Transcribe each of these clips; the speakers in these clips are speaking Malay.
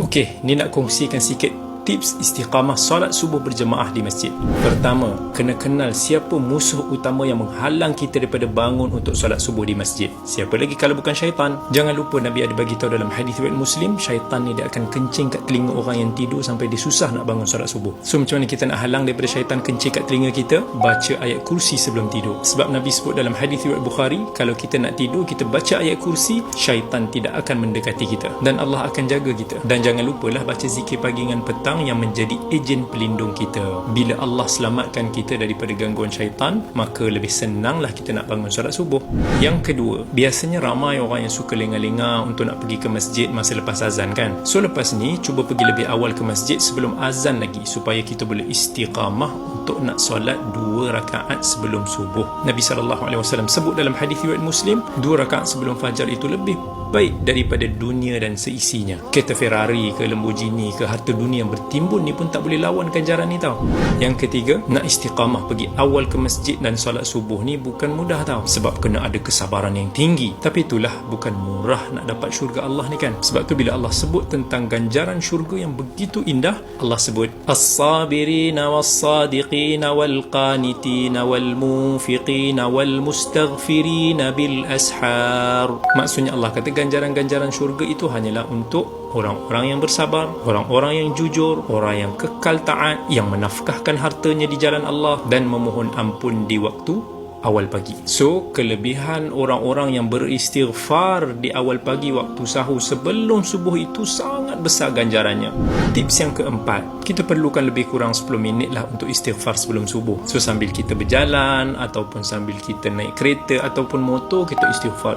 Okey, ni nak kongsikan sikit tips istiqamah solat subuh berjemaah di masjid. Pertama, kena kenal siapa musuh utama yang menghalang kita daripada bangun untuk solat subuh di masjid. Siapa lagi kalau bukan syaitan? Jangan lupa Nabi ada bagi tahu dalam hadis riwayat Muslim, syaitan ni dia akan kencing kat telinga orang yang tidur sampai dia susah nak bangun solat subuh. So macam mana kita nak halang daripada syaitan kencing kat telinga kita? Baca ayat kursi sebelum tidur. Sebab Nabi sebut dalam hadis riwayat Bukhari, kalau kita nak tidur, kita baca ayat kursi, syaitan tidak akan mendekati kita dan Allah akan jaga kita. Dan jangan lupalah baca zikir pagi dengan petang yang menjadi ejen pelindung kita. Bila Allah selamatkan kita daripada gangguan syaitan, maka lebih senanglah kita nak bangun solat subuh. Yang kedua, biasanya ramai orang yang suka lengah-lengah untuk nak pergi ke masjid masa lepas azan kan. So lepas ni, cuba pergi lebih awal ke masjid sebelum azan lagi, supaya kita boleh istiqamah untuk nak solat 2 rakaat sebelum subuh. Nabi SAW sebut dalam hadis riwayat Muslim, 2 rakaat sebelum fajar itu lebih baik daripada dunia dan seisinya. Kereta Ferrari ke Lamborghini ke harta dunia yang bertimbun ni pun tak boleh lawan ganjaran ni tau. Yang ketiga, nak istiqamah pergi awal ke masjid dan solat subuh ni bukan mudah tau, sebab kena ada kesabaran yang tinggi. Tapi itulah, bukan murah nak dapat syurga Allah ni kan. Sebab tu bila Allah sebut tentang ganjaran syurga yang begitu indah, Allah sebut as-sabirina was-sadiqina wal-qanitina wal-munfiqina wal-mustaghfirina bil-ashar. Maksudnya Allah kata ganjaran-ganjaran syurga itu hanyalah untuk orang-orang yang bersabar, orang-orang yang jujur, orang yang kekal taat, yang menafkahkan hartanya di jalan Allah dan memohon ampun di waktu awal pagi. So, kelebihan orang-orang yang beristighfar di awal pagi waktu sahur sebelum subuh itu sangat besar ganjarannya. Tips yang keempat, kita perlukan lebih kurang 10 minit lah untuk istighfar sebelum subuh. So, sambil kita berjalan ataupun sambil kita naik kereta ataupun motor, kita istighfar.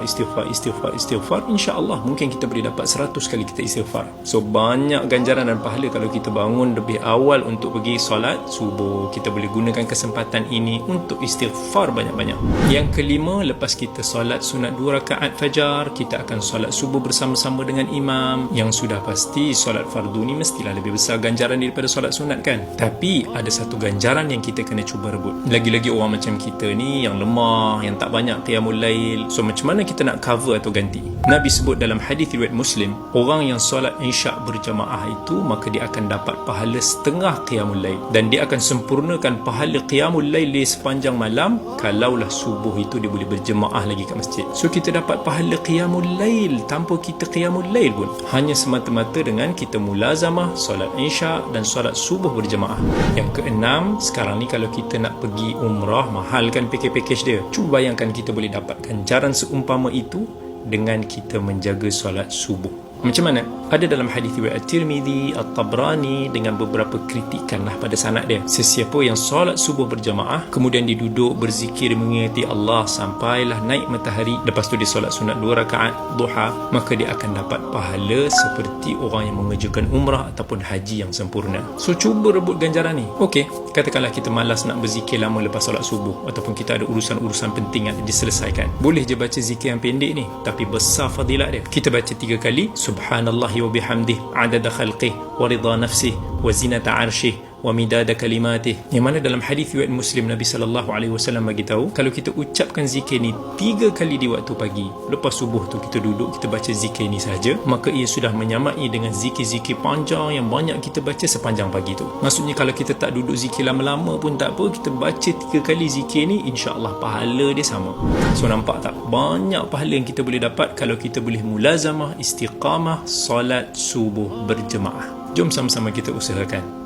InsyaAllah mungkin kita boleh dapat 100 kali kita istighfar. So, banyak ganjaran dan pahala kalau kita bangun lebih awal untuk pergi solat subuh. Kita boleh gunakan kesempatan ini untuk istighfar banyak. Yang kelima, lepas kita solat sunat 2 rakaat fajar, kita akan solat subuh bersama-sama dengan imam. Yang sudah pasti solat fardu ni mestilah lebih besar ganjaran daripada solat sunat kan. Tapi ada satu ganjaran yang kita kena cuba rebut. Lagi-lagi orang macam kita ni yang lemah, yang tak banyak qiyamul lail. So macam mana kita nak cover atau ganti? Nabi sebut dalam hadis riwayat Muslim, orang yang solat isyak berjamaah itu, maka dia akan dapat pahala setengah qiyamul lail, dan dia akan sempurnakan pahala qiyamul lail di sepanjang malam kalaulah subuh itu dia boleh berjemaah lagi kat masjid. So kita dapat pahala qiyamul lail tanpa kita qiyamul lail pun, hanya semata-mata dengan kita mulazamah solat isyak dan solat subuh berjemaah. Yang keenam, sekarang ni kalau kita nak pergi umrah, mahal kan package dia. Cuba bayangkan kita boleh dapat ganjaran seumpama itu dengan kita menjaga solat subuh. Macam mana? Ada dalam hadis riwayat At-Tirmidzi, At-Tabrani dengan beberapa kritikan lah pada sanad dia. Sesiapa yang solat subuh berjamaah, kemudian dia duduk berzikir mengingati Allah sampailah naik matahari, lepas tu dia solat sunat 2 rakaat duha, maka dia akan dapat pahala seperti orang yang mengerjakan umrah ataupun haji yang sempurna. So cuba rebut ganjaran ni. Okey, katakanlah kita malas nak berzikir lama lepas solat subuh, ataupun kita ada urusan-urusan penting yang diselesaikan. Boleh je baca zikir yang pendek ni, tapi besar fadilat dia. Kita baca 3 kali Subhanallahi wa bihamdih adada khalqih wa ridha nafsih wa zinata arshih wa midada kalimatih. Yang mana dalam hadis riwayat Muslim, Nabi SAW bagi tahu, kalau kita ucapkan zikir ni 3 kali di waktu pagi, lepas subuh tu kita duduk, kita baca zikir ni saja, maka ia sudah menyamai dengan zikir-zikir panjang yang banyak kita baca sepanjang pagi tu. Maksudnya kalau kita tak duduk zikir lama-lama pun tak apa, kita baca 3 kali zikir ni, insya-Allah pahala dia sama. So nampak tak? Banyak pahala yang kita boleh dapat kalau kita boleh mulazamah istiqamah solat subuh berjemaah. Jom sama-sama kita usahakan.